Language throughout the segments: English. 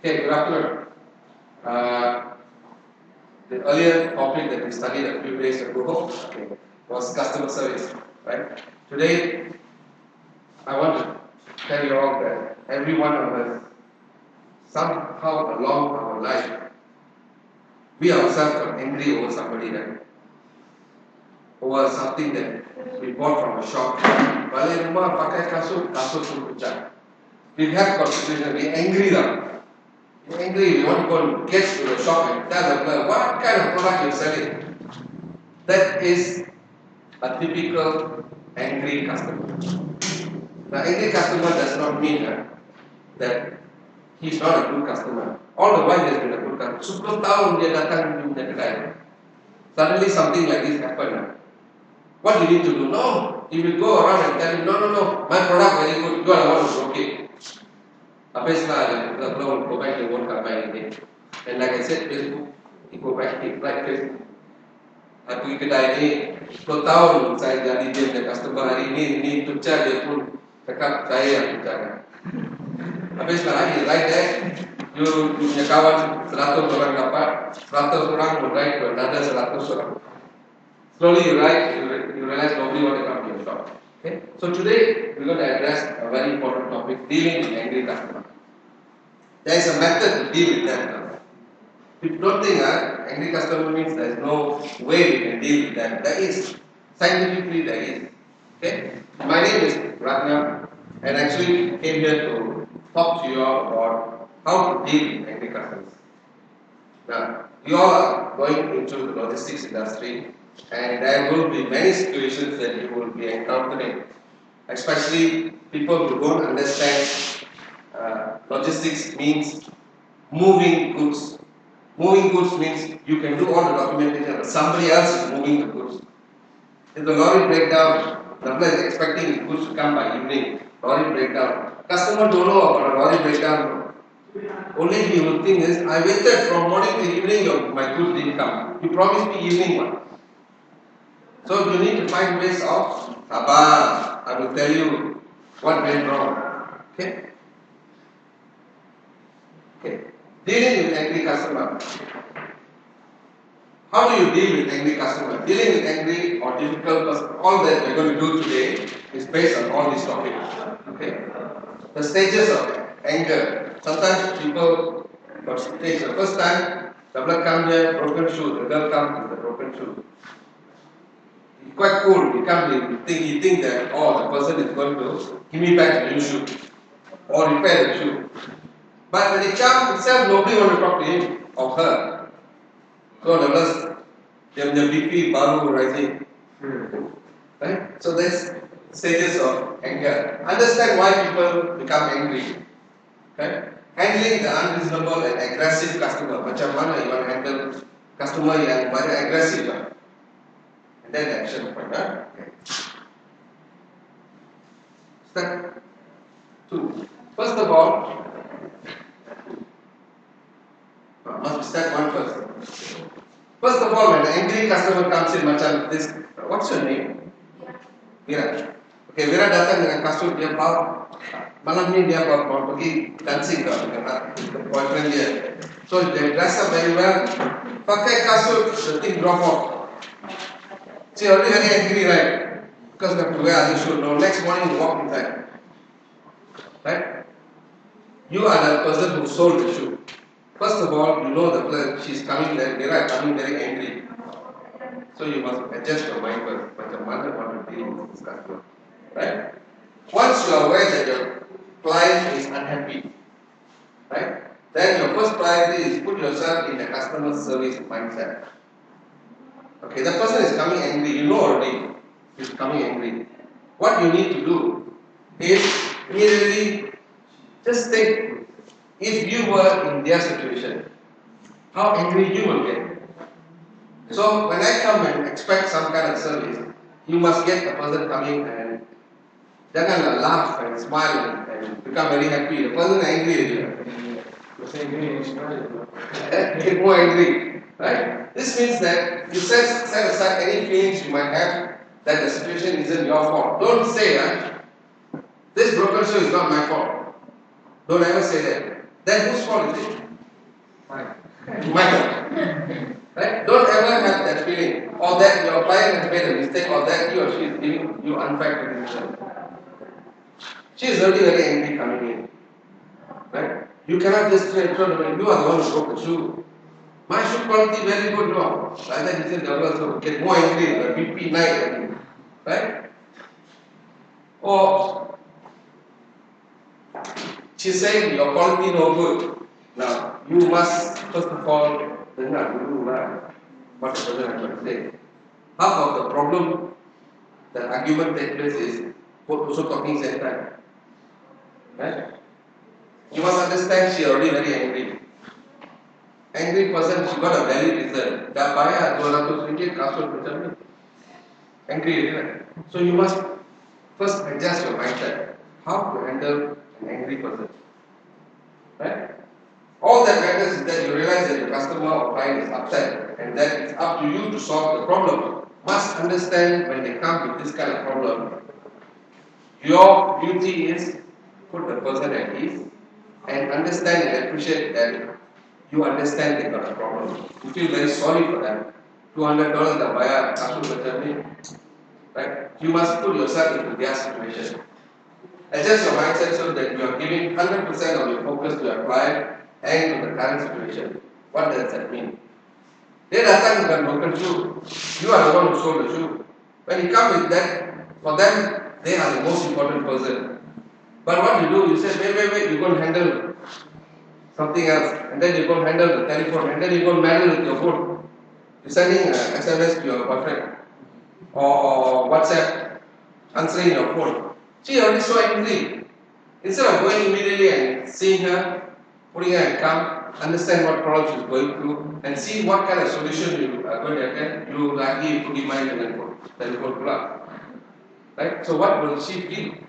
Okay, good afternoon. Uh, the earlier topic that we studied a few days ago was customer service, right? Today, I want to tell you all that every one of us, somehow along our life, we ourselves got angry over somebody, right? Over something that we bought from a shop. Balik rumah pakai kasut, kasut pun pecah. We have got situation, we angry now. We're angry, we want to go and get to the shop and tell the person, what kind of product you're selling? That is a typical angry customer. The angry customer does not mean that he's not a good customer. All the while he has been a good customer. 10 tahun dia datang di punya kedai. Suddenly something like this happen. What you need to do? No, he will go around and tell him, no, my product very good, you are the one who's okay. Habis lah, the problem go back, they won't come back again. And like I said, Facebook, he go back, he like Facebook. Aku pergi kedai ni 10 tahun saya jadi dia punya customer, hari ni pecah dia pun cakap saya yang pecahkan. Habis lagi like that, you punya kawan 100 orang dapat, 100 orang will write to another 100 orang. Slowly you write, you realize nobody want to come to your shop. Okay? So today we're going to address a very important topic, dealing with angry customers. There is a method to deal with them. If you don't think angry customer means there is no way we can deal with them, there is. Scientifically there is. Okay? My name is Ratnam, and actually came here to talk to you all about how to deal with angry customers. Now, you all are going into the logistics industry, and there will be many situations that you will be encountering, especially people who don't understand logistics means moving goods. Moving goods means you can do all the documentation, but somebody else is moving the goods. If the lorry breakdown, the person is expecting the goods to come by evening, lorry breakdown. Customer don't know about a lorry breakdown. Only he will think is, I waited from morning to evening, my goods didn't come. You promised me evening one. So you need to find ways of Abba, I will tell you what went wrong. Okay? Dealing with angry customer. How do you deal with angry customer? Dealing with angry or difficult customer, all that we're going to do today is based on all these topics. Okay? The stages of anger. Sometimes people got stage. The first time, the blood comes here, broken shoe. The girl comes with a broken shoe. It's quite cool. He think that, the person is going to give me back the new shoe or repair the shoe. But when he comes himself, nobody want to talk to him or her. So the BP baru rising. Right? So there's stages of anger. Understand why people become angry. Okay? Handling the unreasonable and aggressive customer. Macam mana you want to handle customer yang very aggressive. And then action point. Okay. Step 2. First of all, must be step 1 first. First of all, when an angry customer comes in, macam this, what's your name? Vira. Okay, Vira datang dengan kasut dia bawa. Malam ni dia mau pergi dancing dengan boyfriend dia. So they dress up very well. Pakai kasut, the thing drop off. She already very angry, right? Because they have to wear other shoes. No, next morning you walk inside. Right? You are the person who sold the shoe. First of all, you know she's coming there, Mira coming very angry. So you must adjust your mind first. But your mother want to deal with this customer. Right? Once you are aware that your client is unhappy, right? Then your first priority is put yourself in the customer service mindset. Okay, the person is coming angry, you know already he's coming angry. What you need to do is immediately just think, if you were in their situation, how angry you will get. So when I come and expect some kind of service, you must get the person coming and janganlah laugh and smile and become very happy. The person is angry. Get more angry. Right? This means that you set aside any feelings you might have that the situation isn't your fault. Don't say, this broken shoe is not my fault. Don't ever say that. then whose fault is it? Mine. Right? Don't ever have that feeling, or that your client has made a mistake, or that he or she is giving you unfair criticism. She is already very angry coming in. Right? You cannot just say, you are the one who broke the shoe. My shoe quality very good, no. Like that, you say, the others will get more angry, the BP night, right? Or she's saying your quality no good. Now, you must first of all dengar dulu lah what the person has to say. Half of the problem that argument takes place is also talking same time. Right? You must understand she already very angry. Angry person, she got a valid reason. Dah bayar RM200 kasut macam ni. Angry, right? So you must first adjust your mindset. How to handle an angry person. Right? All that matters is that you realize that your customer or client is upset and that it's up to you to solve the problem. Must understand when they come with this kind of problem, your duty is put the person at ease and understand and appreciate that you understand they got a problem. You feel very sorry for them. $200 dah bayar kasut macam ni. Right? You must put yourself into their situation. Adjust your mindset so that you are giving 100% of your focus to your client and to the current situation. What does that mean? Dia datang dengan broken shoe. You are the one who sold the shoe. When you come with that, for them, they are the most important person. But what you do, you say, wait, you go and handle something else. And then you go and handle the telephone. And then you go and meddle with your phone. You're sending an SMS to your boyfriend. Or WhatsApp, answering your phone. She already so angry. Instead of going immediately and seeing her, putting her and calm, understand what problem she's going through, and see what kind of solution you are going to attend, you lagi pergi main dengan telephone pula. Right? So what will she feel?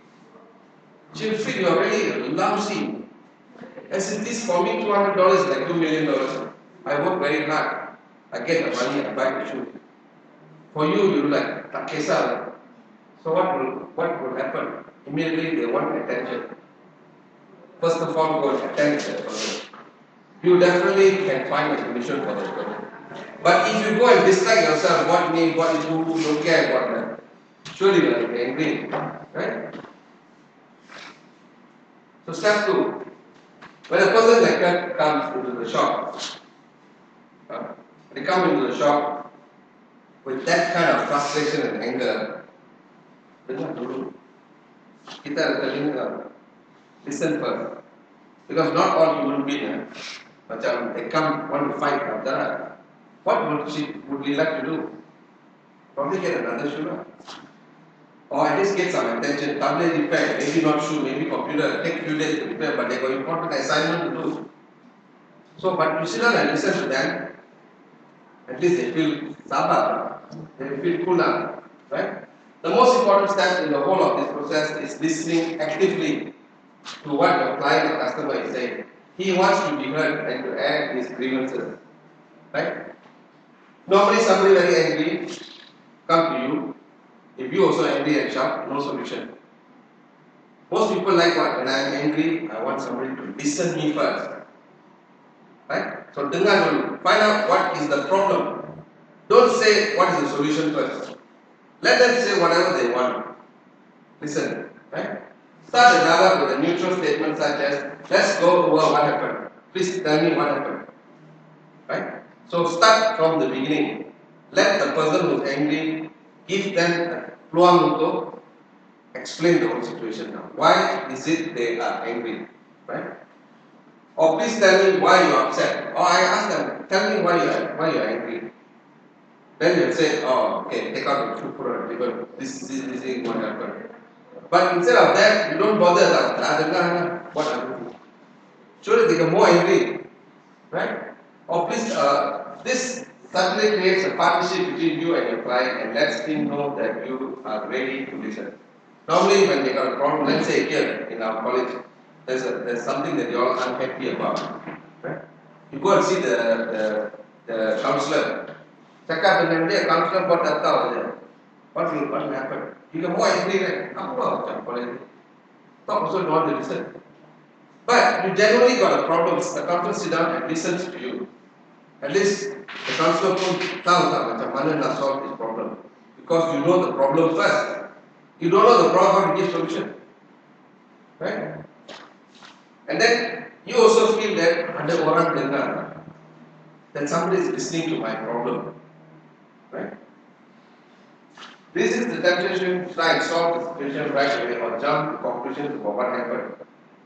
She will feel you are really lousy. As it is for me, $200 is like $2 million. I work very hard. I get the money, I buy the shoe. For you, you like, tak kisah. So what will happen? Immediately they want attention. First of all, go and attend to that person. You definitely can find a solution for that person. But if you go and distract yourself, what me, what you don't care about that, surely you will be angry. Right? So step 2. When a person like that comes into the shop, they come into the shop with that kind of frustration and anger, dengar dulu. Kita ada listen first. Because not all human beings, macam they come want to fight after. What would he like to do? Probably get another shoe. Or at least get some attention. Tablet repair, maybe not shoe, maybe computer, take few days to repair, but they got important assignment to do. So, but you sit down and listen to them, at least they feel sabar, they feel cool now, right? The most important step in the whole of this process is listening actively to what your client or customer is saying. He wants to be heard and to air his grievances, right? Normally somebody very angry come to you. If you also angry and shout, no solution. Most people like what? When I am angry, I want somebody to listen me first. Right? So dengar dulu. Find out what is the problem. Don't say what is the solution first. Let them say whatever they want. Listen. Right? Start the dialogue with a neutral statement such as, let's go over what happened. Please tell me what happened. Right? So start from the beginning. Let the person who is angry give them a peluang untuk explain the whole situation now. Why is it they are angry? Right? Or please tell me why you are upset. Or I ask them, tell me why you are angry. Then they'll say, oh, okay, take out the food because this is what happened. But instead of that, you don't bother that. What happened? Surely they get more angry. Right? Or please, this suddenly creates a partnership between you and your client and lets him know that you are ready to listen. Normally when they got a problem, let's say here in our college, there's something that you're all unhappy about. Right? You go and see the counselor. Cakap dengan dia, counselor buat tak tahu saja. What will happen? You get more angry, right? Apa macam college? Talk also don't want to listen. But you generally got a problem. The customer sit down and listens to you. At least the customer pun tahu tak macam mana nak solve this problem. Because you know the problem first. You don't know the problem, how to give solution. Right? And then you also feel that ada orang dengar, that somebody is listening to my problem. Right? This is the temptation to try and solve the situation right away or jump to conclusions about what happened.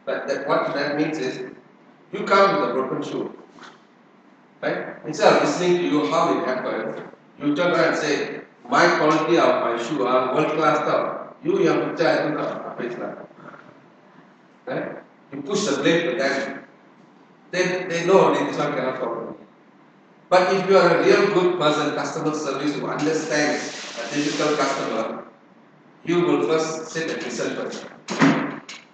But what that means is, you come with a broken shoe. Right? Instead of listening to you how it happened, you turn around and say, my quality of my shoe are world class stuff. You yang percaya itu tak apa Islam. Right? You push the blame to them. They know this one cannot solve. But if you are a real good person, customer service who understands a difficult customer, you will first sit and listen first.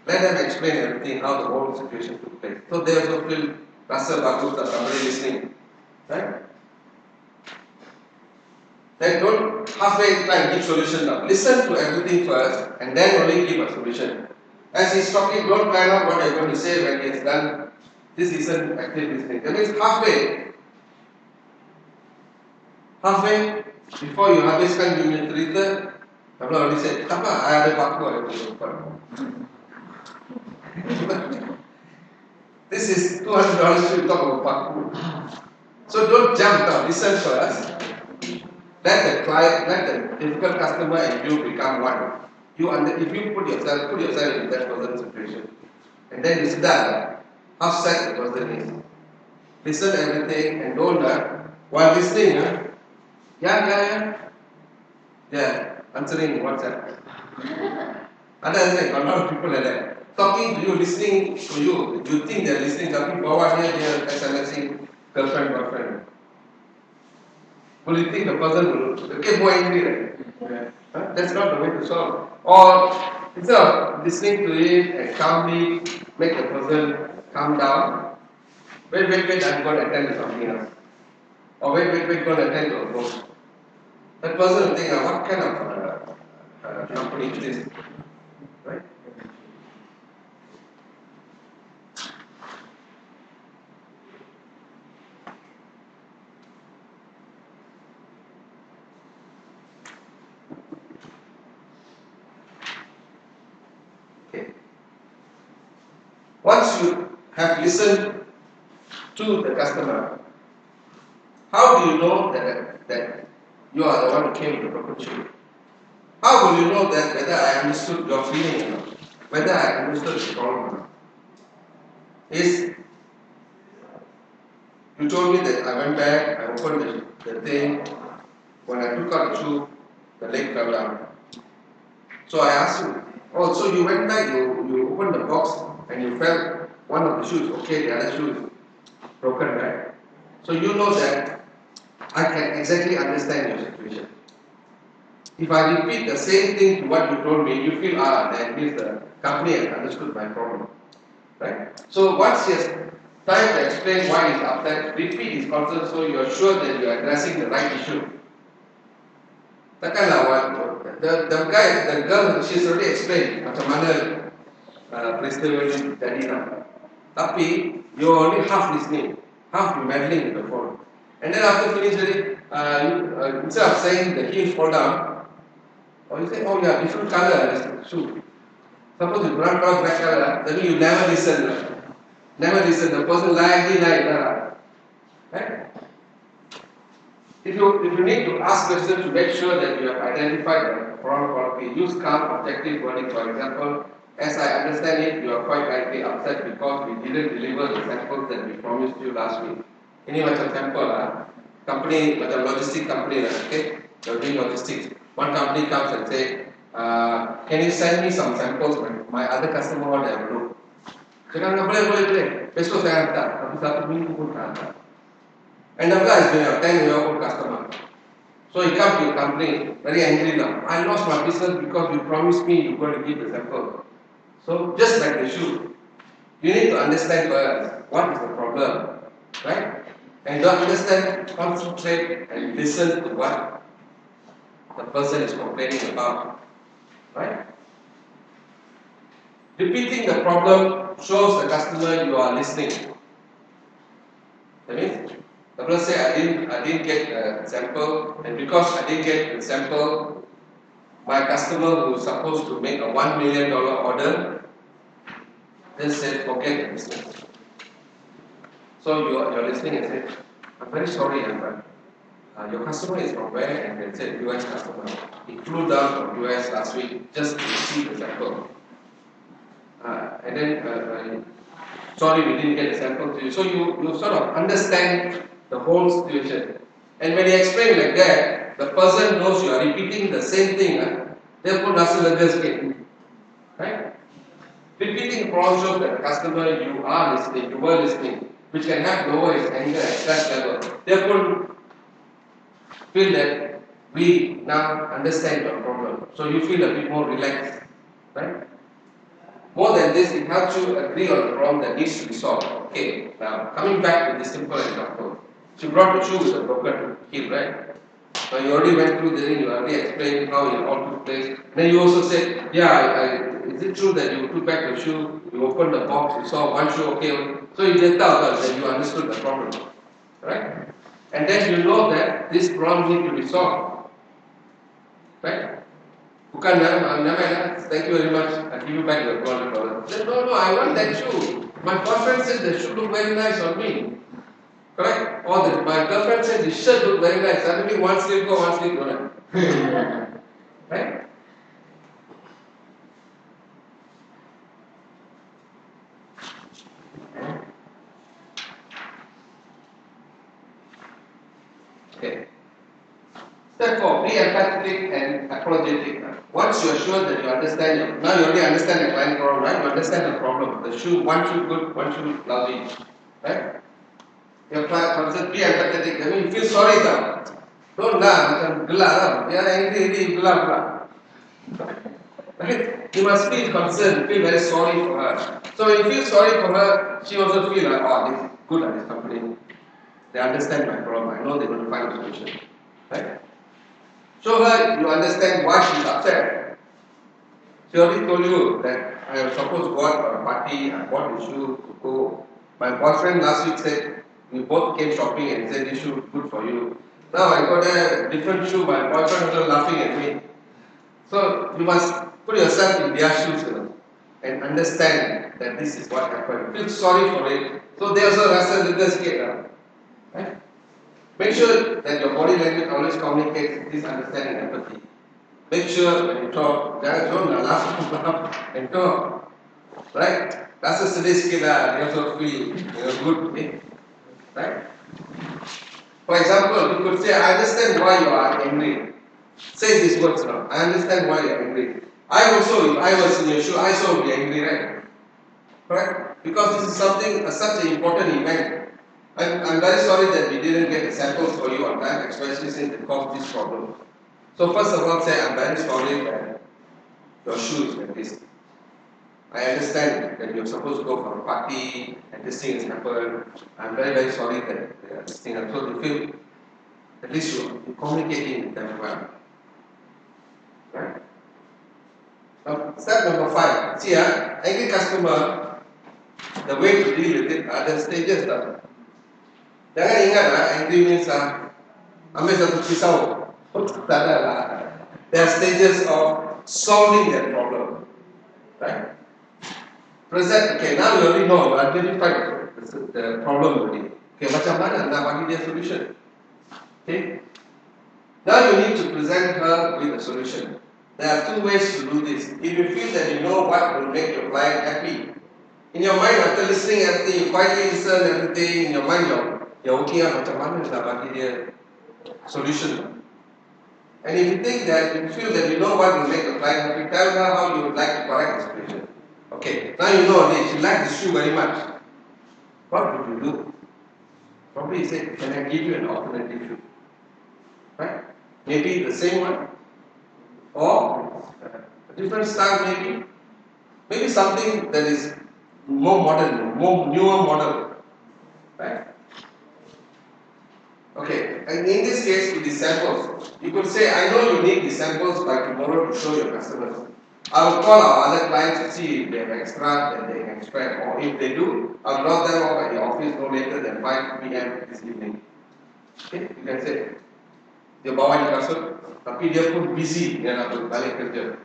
Let them explain everything, how the whole situation took place. So they also feel rasa bagus that somebody listening. Right? Then don't halfway try and give solution now. Listen to everything first and then only give a solution. As he's talking, don't plan out what you're going to say when he has done. This isn't active listening. That means halfway, before you habiskan punya cerita, kamu already said, tak apa, I ada paku, I ada lupa. This is $200 to talk about paku. So don't jump down, listen first. Let the client, let the difficult customer and you become one. If you put yourself in that person's situation, and then you sit down, how sad the person is. Listen everything and don't while listening, yeah, answering WhatsApp. Other a lot of people like that. Talking to you, listening to you. You think they're listening, talking forward here, they're SMSing girlfriend, boyfriend. Will you think the person will get more angry, right? That's not the way to solve. Or instead of listening to it and calmly make the person calm down, wait, I'm going to attend to something else. Or wait, go and attend to a book. That person will think, what kind of company is this? Right? Okay. Once you have listened to the customer, how do you know that you are the one who came with the broken shoe? How will you know that whether I understood your feeling or not? Whether I understood the problem or not? Is you told me that I went back, I opened the thing. When I took out the shoe, the leg fell down. So I asked you, oh, so you went back, you opened the box and you felt one of the shoes, okay, the other shoe is broken, right? So you know that I can exactly understand your situation. If I repeat the same thing to what you told me, you feel, that means the company has understood my problem. Right? So once he has time to explain why he's upset, repeat his concern so you are sure that you are addressing the right issue. The girl, she's already explained macam mana peristiwa ini jadi nak. Tapi you're only half listening, half meddling with the phone. And then after finishing, instead of saying the heels fall down, or you say, oh yeah, different color this shoe. Suppose you run across black color, then you never listen. Never listen. The person lightly right? If you need to ask questions to make sure that you have identified the problem quality, use calm, objective wording. For example, as I understand it, you are quite likely upset because we didn't deliver the samples that we promised you last week. Ini macam sample company macam logistic company okay? You're doing logistics. One company comes and say, can you send me some samples when my other customer want to have a look? Cakap boleh. Besok saya hantar, tapi satu minggu pun tak hantar. And the guy is doing a 10-year-old customer. So he comes to your company, very angry now. I lost my business because you promised me you're going to give the sample. So just like the shoe, you need to understand first what is the problem, right? And to understand, concentrate and listen to what the person is complaining about, right? Repeating the problem shows the customer you are listening. That means, the person say I didn't get the sample, and because I didn't get the sample, my customer who is supposed to make a $1 million order just said forget the business. So you're listening and say, I'm very sorry, your customer is from where? And they said US customer. He flew down from US last week just to see the sample. And then sorry we didn't get the sample to you. So you sort of understand the whole situation. And when you explain like that, the person knows you are repeating the same thing. Therefore, Nasi right? Repeating the problem shows that the customer you are listening, you were listening, which can have lower his anger and stress level. Therefore, feel that we now understand your problem. So you feel a bit more relaxed. Right? More than this, it helps you agree on the problem that needs to be solved. Okay, now coming back to this simple example. She brought the shoe with a broken heel, right? Now you already went through this, you already explained how it all took place. Then you also said, yeah, is it true that you took back the shoe, you opened the box, you saw one shoe, okay. So you get out that you understood the problem. Right? And then you know that this problem needs to be solved. Right? Bukan, thank you very much, I'll give you back your $200. Said, no, I want that shoe. My boyfriend said the shoe look very nice on me. Correct? Or my girlfriend said the shirt look very nice. Suddenly one sleeve go, one sleeve don't have. Right? Okay. Step 4, be empathetic and apologetic. Once you are sure that you understand, now you already understand the client problem, right? You understand the problem. The shoe, one shoe good, one shoe lousy. Right? Your client says, be empathetic. I mean, you feel sorry now. Don't macam gelak lah. Dia angry, gelak. Right? You must feel concerned, feel very sorry for her. So when you feel sorry for her, she also feel like, oh, this is good at this company. They understand my problem. I know they're going to find a solution. Right? Show her you understand why she's upset. She already told you that I am supposed to go out for a party, I bought the shoe to go. My boyfriend last week said, we both came shopping and said this shoe is good for you. Now I got a different shoe, my boyfriend was laughing at me. So you must put yourself in their shoes and understand that this is what happened. Feel sorry for it. So they also rasa little scared. Right? Make sure that your body language always communicates this understanding and empathy. Make sure when you talk, don't laugh and talk. Right? That's a sedih sikit lah. They also feel good. Right? For example, you could say, I understand why you are angry. Say these words now. I understand why you are angry. I also, if I was in your shoe, I also would be angry, right? Correct? Because this is something, such an important event. I'm very sorry that we didn't get the samples for you on time, especially since it caused this problem. So first of all, say, I'm very sorry that your shoe is like this. I understand that you're supposed to go for a party and this thing has happened. I'm very sorry that this thing happened. So you feel, at least you're communicating with them well. Right? Now, step number 5. See, angry customer, the way to deal with it are the stages. Jangan ingat angry means ambil satu pisau. Tak ada lah. There are stages of solving that problem. Right? Present, okay, now you already know, identify the problem already. Okay, macam mana nak bagi dia solution? Okay? Now you need to present her with a solution. There are 2 ways to do this. If you feel that you know what will make your client happy, in your mind after listening everything, you quietly listen everything, in your mind you're working out macam mana nak bagi dia solution. And if you think that you feel that you know what will make your client happy, tell her how you would like to correct the situation. Okay, now you know this, you like this shoe very much. What would you do? Probably you say, can I give you an alternative shoe? Right? Maybe the same one, or a different style maybe. Maybe something that is more modern, more newer model. Right? Okay, and in this case with the samples, you could say, I know you need the samples by tomorrow to show your customers. I will call our other clients to see if they have extra that they can spend, or if they do, I'll drop them off at the office no later than 5 p.m. this evening. Okay, you can say, dia bawa di kasut, tapi dia pun busy dengan apa balik kerja.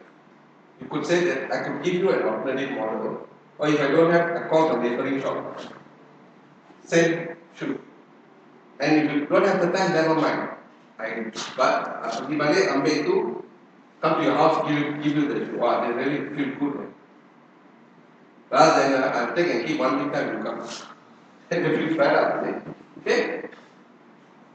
You could say that I could give you an alternative model, or if I don't have, I call the neighboring shop. Same shoe. And if you don't have the time, never mind. But pergi balik ambil itu, come to your house, give you the shoe. Wow, they really feel good. Rather than I'll take and keep one week time to come. Then they feel fed up. Okay?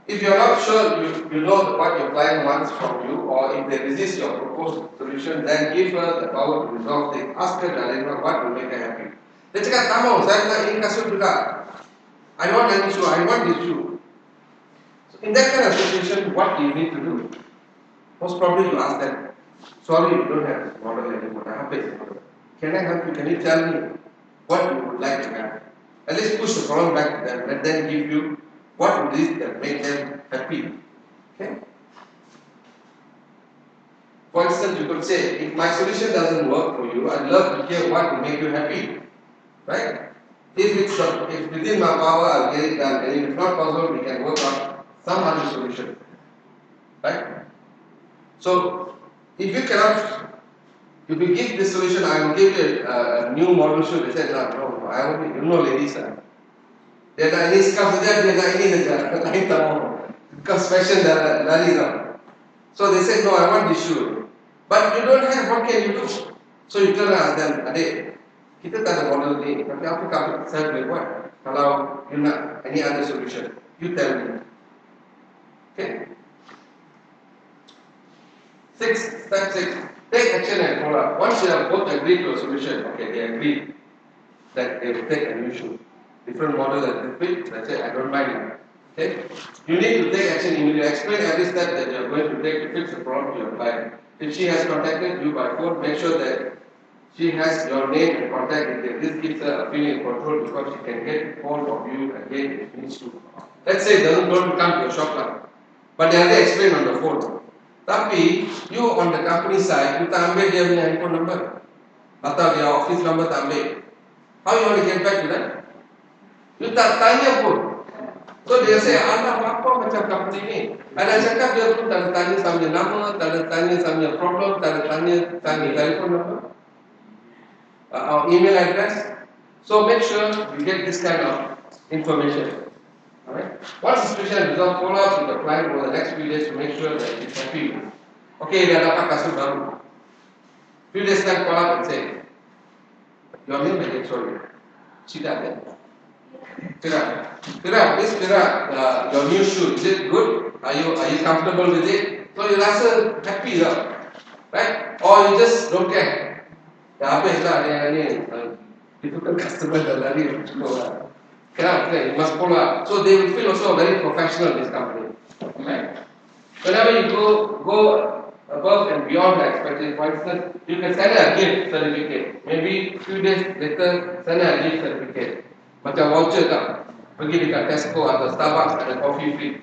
If you're not sure, you know what your client wants from you, or if they resist your proposed solution, then give her the power to resolve things. Ask her directly what will make her happy. Dia cakap, tak mau, saya nak ini kasut juga. I don't want any shoe, I want this shoe. So in that kind of situation, what do you need to do? Most probably you ask them, sorry, you don't have this model anymore, I have this model. Can I help you? Can you tell me what you would like to have? At least push the problem back to them, let them give you what it is that make them happy. Okay? For instance, you could say, if my solution doesn't work for you, I'd love to hear what will make you happy. Right? If it's within my power, I'll get it done. And if it's not possible, we can work on some other solution. Right? So, if you cannot, if you give this solution, I will give you a new model shoe. They said, no, I won't, you know, ladies, dia tak ini scarf saja, dia tak ini saja, lain tak mau. Because fashion dah lari dah. So they said, no, I want this shoe. But you don't have, what can you do? So you tell them, adik, kita tak ada model ni, tapi apa kalau saya boleh buat? Kalau you nak any other solution, you tell me. Okay? Step 6. Take action and follow up. Once you have both agreed to a solution, okay, they agreed that they will take a new shoe. Different model that they fit, let's say, I don't mind it. Okay? You need to take action immediately. Explain every step that you are going to take to fix the problem to your client. If she has contacted you by phone, make sure that she has your name and contact details. This gives her a feeling of control because she can get hold of you again if she needs to. Let's say don't come to your shop now, but they already explain on the phone. Tapi, you on the company side, you tak ambil dia punya handphone number atau dia office number tak ambil. How you want to get back to that? You tak tanya pun. So dia say, alah apa macam company ni? Ada cakap dia pun tak tanya sambil nama, tak tanya sambil problem, tak tanya telefon number, or email address. So make sure you get this kind of information. Alright? Once the situation is resolved, follow up with the client over the next few days to make sure that he's happy. Okay, dia dapat kasut baru. Few days time call up and say, your name again, sorry. Cita then. Kira, please kira, your new shoe, is it good? Are you comfortable with it? So you rasa happy lah, right? Or you just don't care. Dah habis lah ni, itu kan customer dah lari cukup. Kira, you must follow up. So they will feel also very professional in this company. Right? Whenever you go above and beyond the expectation, for instance, you can send a gift certificate. Maybe few days later, send a gift certificate. Macam voucher tak? Pergi dekat Tesco atau Starbucks ada coffee free.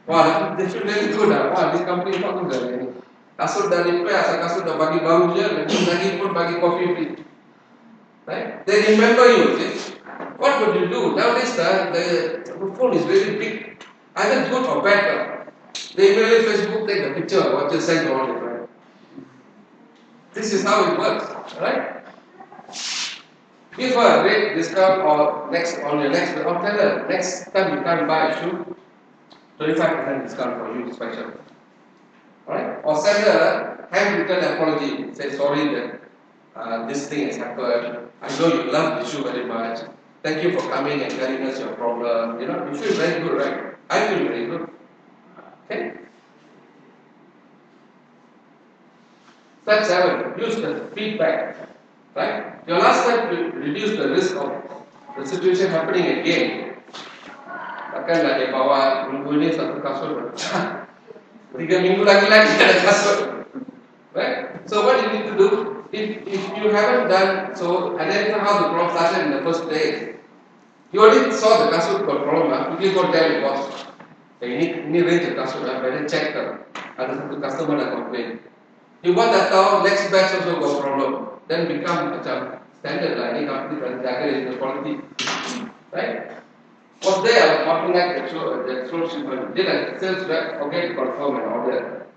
Wah, they feel very good lah. Wah, this company tak good lah ni. Kasut dah repair, asal kasut dah bagi baru je, lagi pun bagi coffee free. Right? They remember you, see? What would you do? Nowadays, the phone is very big. Either good or bad. They email Facebook, take a picture of what you send to all your friends. This is how it works, right? Give her a great discount or tell her next time you can't buy a shoe, 25% discount for you special. Alright? Or send her a handwritten apology. Say sorry that this thing has happened. I know you love the shoe very much. Thank you for coming and telling us your problem. You know, you feel very good, right? I feel very good. Okay? Step 7. Use the feedback. Right? Your last step will reduce the risk of the situation happening again. Takkan dah dia bawa minggu ni satu kasut pecah. 3 minggu lagi ada kasut. Right? So what you need to do, if you haven't done so, identify how the problem started in the first place. You already saw the kasut got problem, quickly go tell your boss. Ini range kasut, better check. Ada satu customer dah complain. You bought that car, next batch also got problem. Then become standard like any company that is the quality. Right? Was there working at the source shipment, did a sales rep forget to confirm an order?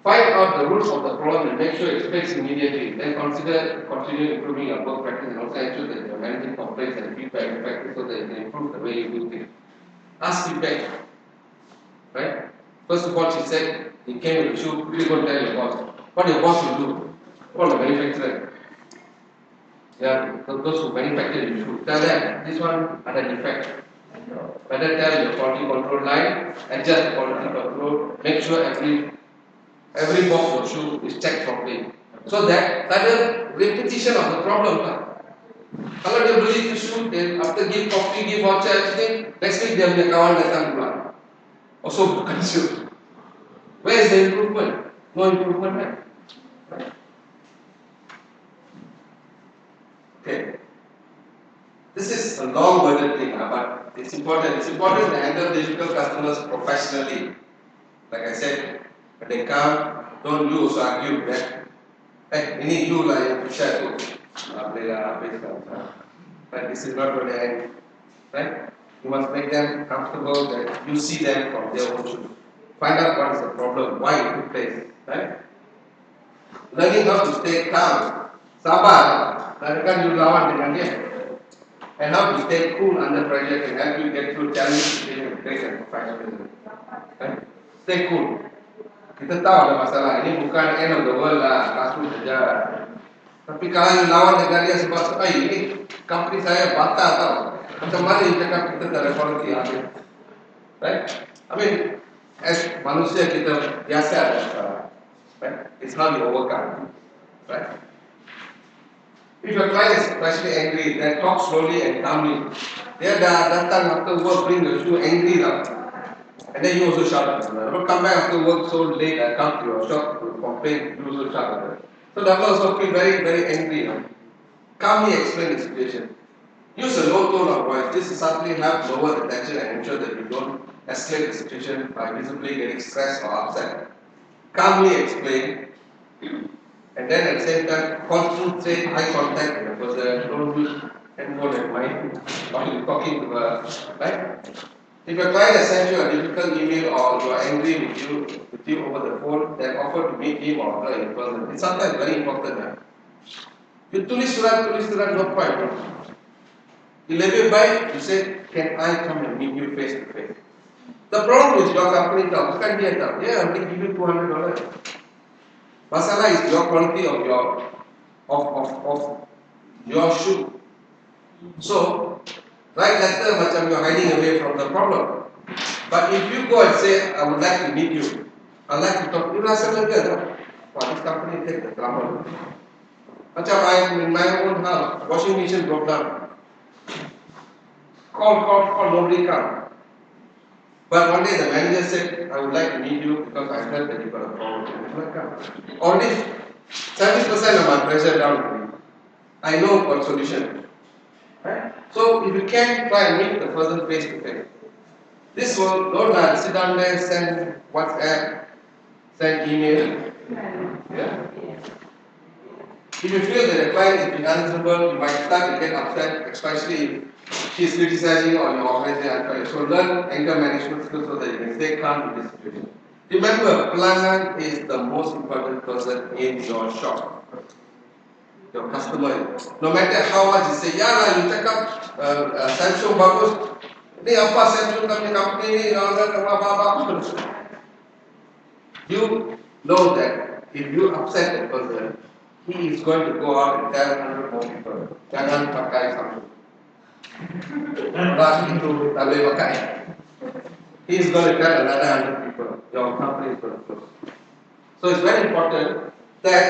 Find out the roots of the problem and make sure it's fixed immediately. Then consider continue improving your work practice and also ensure that you're managing complaints and feedback effectively so that you can improve the way you do things. Ask feedback. Right? First of all, she said, he came with a shoe, please go tell your boss. What your boss will do? Call the manufacturer. Yeah, those who manufacture the shoe. Tell them, this one had a defect. Better tell your quality control line, adjust the quality control, make sure every box of shoe is checked properly. So that the repetition of the problem. Kalau dia beli itu shoe, then after give coffee, give voucher, everything, next week dia punya kawan datang pula. Also bukan shoe. Where is the improvement? No improvement, right? Okay. This is a long-worded thing, but it's important. It's important to handle difficult customers professionally. Like I said, when they come, don't you also argue that, hey, we need you like to share too. But this is not going to end. Right? You must make them comfortable that you see them from their own shoes. Find out what is the problem, why it took place. Right? Learning how to stay calm, sabar, kan you lawan dengan dia. And how to stay cool under pressure can help you get through challenging situations with grace and professionalism. Right? Stay cool. Kita tahu ada masalah, ini bukan end of the world lah, kasus saja. Tapi kalau you lawan dengan dia sebab ini company saya batal tau. Macam mana you cakap kita tak ada quality habis. Right? I mean, as manusia kita biasa ada masalah. Right? It's how you overcome. Right? If your client is especially angry, then talk slowly and calmly. Dia dah datang after work, bring the shoe angry lah. And then you also shout at them. Don't come back after work so late and come to your shop to complain, you also shout at them. So that also feel very, very angry. Calmly explain the situation. Use a low tone of voice. This is certainly help lower the tension and ensure that you don't escalate the situation by visibly getting stressed or upset. Calmly explain. And then at the same time, concentrate eye contact with the person. Don't use handphone and mind while you're talking to her. Right? If your client has sent you a difficult email or you are angry with you over the phone, then offer to meet him or her in person. It's sometimes very important. You tulis surat, no point. You lebih baik, you say, can I come and meet you face to face? The problem is your company tahu, bukan dia tahu. Yeah, I'm going to give you $200. Masalah is your quality of your shoe. So, write letter macam you're hiding away from the problem. But if you go and say, I would like to meet you, I'd like to talk, you rasa lega tak? Wah, this company take the trouble. Macam I'm in my own house, washing machine broke down. Call, nobody come. But one day the manager said, I would like to meet you because I heard that you got a problem. Already 70% of my pressure down. I know what solution. Right? So if you can try and meet the person face to face. This will don't sit down there, send WhatsApp, send email. Yeah? If you feel that the client is being unreasonable, you might start to get upset, especially if she is criticizing on your organization. So learn anger management skills so that you can stay calm in this situation. Remember, pelanggan is the most important person in your shop. Your customer. No matter how much you say, yeah lah, you cakap Samsung bagus. Ni apa Samsung kami company ni? You know that if you upset the person, he is going to go out and tell 100 more people. Jangan pakai Samsung. Ras itu tak boleh pakai. He is going to tell another 100 people. Your company is going to close. So it's very important that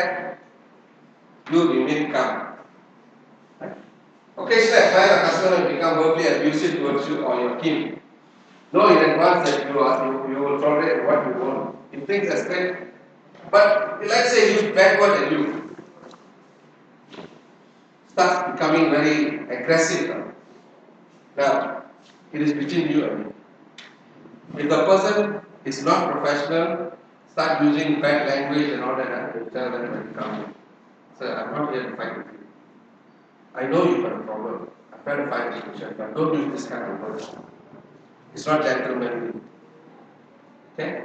you remain calm. Occasionally, I find a customer become verbally abusive towards you or your team. Know in advance that you will tolerate what you want. If things escalate, but let's say he use bad word at you, start becoming very aggressive. Now, it is between you and me. If the person is not professional, start using bad language and all that, you tell them when you come in. Sir, I'm not here to fight with you. I know you've got a problem. I'm trying to find a solution, but don't use this kind of words. It's not gentlemanly. Okay?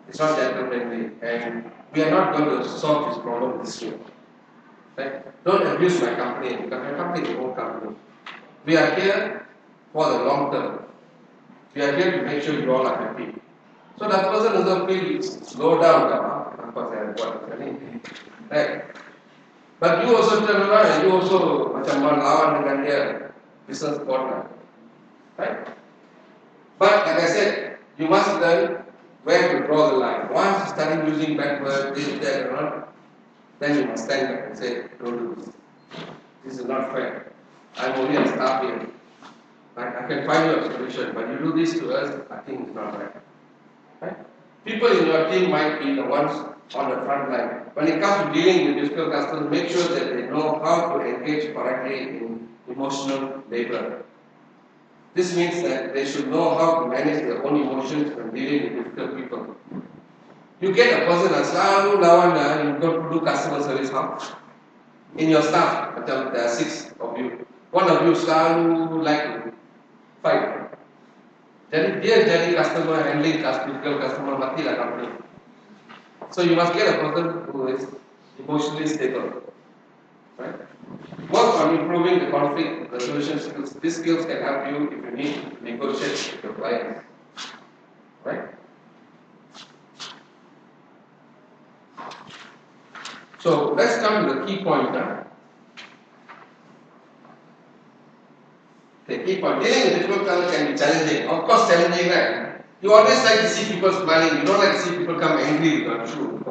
It's not gentlemanly, and we are not going to solve this problem this way. Right? Don't abuse my company, because my company is your own company. We are here for the long term. We are here to make sure you all are happy. So that person doesn't feel slow down, right? But you also turn around and you also macam melawan dengan dia business partner, right? But like I said, you must learn where to draw the line. Once you start using bad words, this, that, and all, then you must stand back and say, don't do this. This is not fair. I'm only a staff here. I can find you a solution, but you do this to us, I think it's not right. Right? People in your team might be the ones on the front line. When it comes to dealing with difficult customers, make sure that they know how to engage correctly in emotional labor. This means that they should know how to manage their own emotions when dealing with difficult people. You get a person yang selalu lawan you go to do customer service, how? In your staff, there are 6 of you. One of you selalu like to fight. Jadi dia jadi customer handling difficult customer, matilah company. So you must get a person who is emotionally stable. Right? Work on improving the conflict resolution skills. These skills can help you if you need to negotiate with your clients. Right? So let's come to the key point now. The key point. Dealing with difficult customers can be challenging. Of course, challenging, right? You always like to see people smiling. You don't like to see people come angry with your shoe,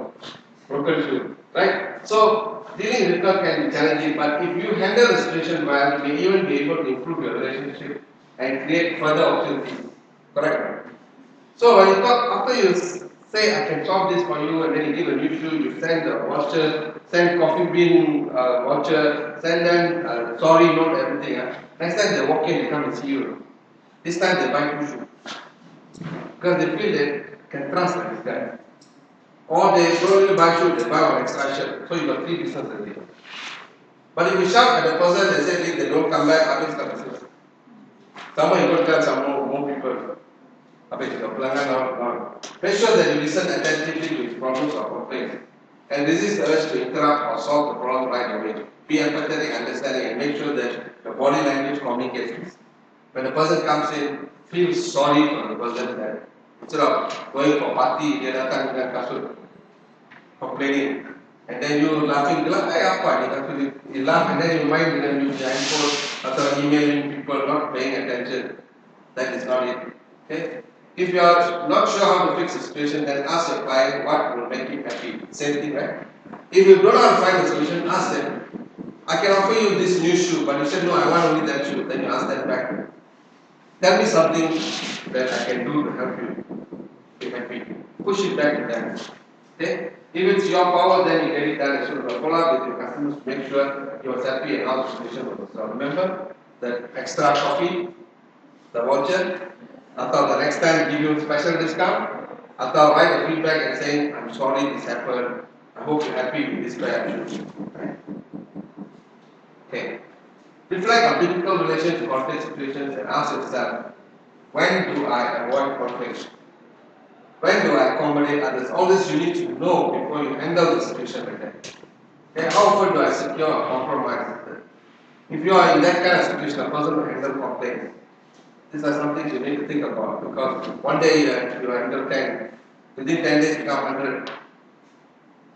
broken shoe, right? So dealing with difficult can be challenging, but if you handle the situation well, you may even be able to improve your relationship and create further opportunities. Correct? So when you talk, after you say, I can solve this for you, and then you give a new shoe, you send a voucher, send coffee bean voucher, send them sorry note, everything. Next time they walk in, they come and see you. This time they buy 2 shoes. Because they feel they can trust this guy. Or they don't really buy shoes, they buy one extra shirt. So you got 3 businesses a day. But if you shout at the person, they say if they don't come back, others come business. Someone you don't tell some more people. Make sure that you listen attentively to his problems or complaints and resist the urge to interrupt or solve the problem right away. Be empathetic, understanding, and make sure that your body language communicates. When the person comes in, feel sorry for the person that instead of going for party, dia datang dengan kasut complaining, and then you laughing, hey apa ni? You laugh and then you mind dengan use your handphone atau emailing people, not paying attention. That is not it. Okay? If you are not sure how to fix the situation, then ask your client what will make him happy. Same thing, right? If you don't know how to find the solution, ask them. I can offer you this new shoe, but you said no, I want only that shoe. Then you ask them back. Tell me something that I can do to help you be happy. Push it back to them. Okay? If it's your power, then you get it done. So follow up with your customers to make sure he was happy and how the solution was solved. Remember that extra coffee, the voucher, atau the next time give you a special discount, atau write a feedback and saying, I'm sorry this happened, I hope you're happy with this pair of shoes. Right? Okay. Reflect on difficult relations to conflict situations and ask yourself, when do I avoid conflict? When do I accommodate others? All this you need to know before you handle the situation like that. Okay. How often do I secure or compromise? If you are in that kind of situation, a person will handle conflict. These are some things you need to think about, because one day you handle 10, within 10 days become 100.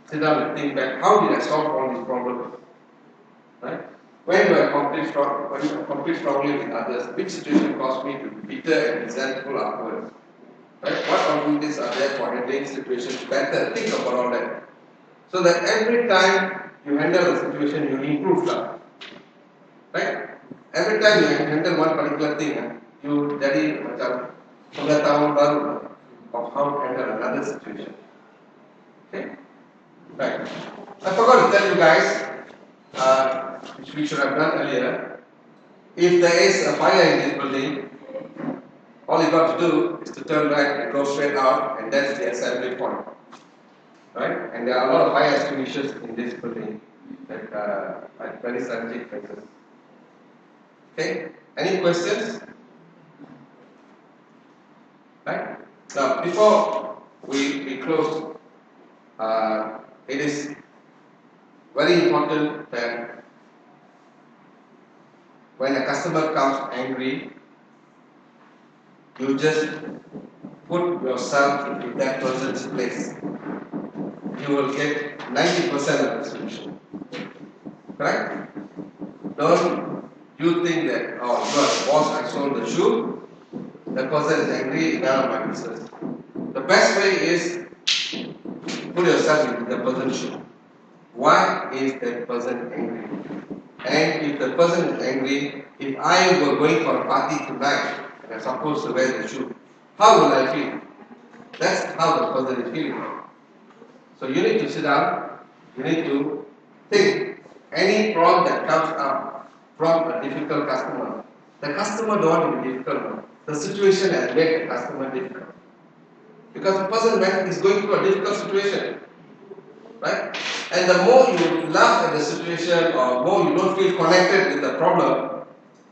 Sit down and think back, how did I solve all these problems? Right? When do I compete strongly with others? Which situation caused me to be bitter and resentful afterwards? Right? What opportunities are there for handling situations better? Think about all that. So that every time you handle a situation, you improve stuff. Right? Every time you handle one particular thing, you jadi macam pengetahuan baru of how to handle another situation. Okay? Right. I forgot to tell you guys, which we should have done earlier. If there is a fire in this building, all you got to do is to turn back and go straight out, and that's the assembly point. right? And there are a lot of fire extinguishers in this building at very strategic places. Okay, any questions? Right? Now, before we close, it is very important that when a customer comes angry, you just put yourself into that person's place. You will get 90% of the solution. Correct? Don't you think that, oh, you are the boss, I sold the shoe, that person is angry, none of my business. The best way is put yourself into the person's shoe. Why is that person angry? And if the person is angry, if I were going for a party tonight and I'm supposed to wear the shoe, how will I feel? That's how the person is feeling. So you need to sit down, you need to think any problem that comes up from a difficult customer. The customer don't want to be difficult. The situation has made the customer difficult. Because the person is going through a difficult situation. Right? And the more you laugh at the situation or more you don't feel connected with the problem,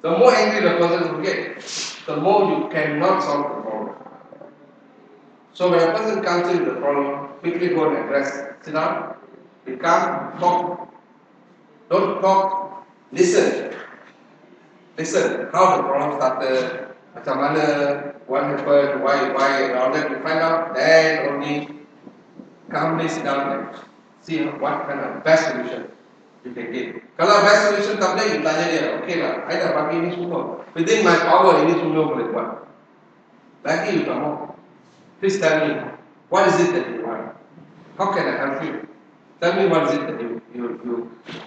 the more angry the person will get. The more you cannot solve the problem. So when a person comes in with the problem, quickly go and address it. Sit down, be calm, talk. Don't talk, listen. Listen, how the problem started, macam mana, what happened, why, and all that. You find out, then only calmly sit down and see what kind of best solution you can give. Kalau best solution tak boleh, you tanya dia, okay lah, I dah bagi ini semua. Within my power, ini semua boleh buat. Lagi you tak mau. Please tell me, what is it that you want? How can I help you? Tell me what is it that you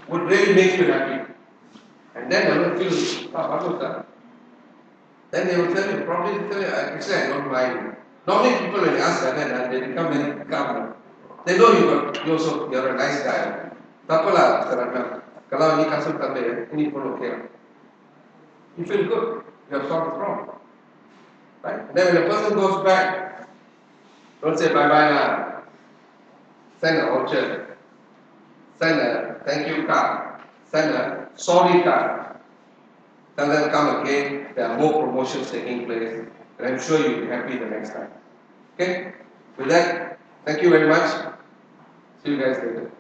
would really make you happy. And then they will feel, bagus lah. Then they will tell you, probably tell you, actually I don't mind. Normally people when you ask like that, they become very calm. They know you're a nice guy. Tak apalah, kalau ini kasut tak ada, ini pun okay. You feel good. You have solved the problem. Right? And then when the person goes back, don't say bye-bye lah. Send a voucher. Send a thank you card. Send a sorry card. Tell them come again. There are more promotions taking place. And I'm sure you'll be happy the next time. Okay? With that, thank you very much. See you guys later.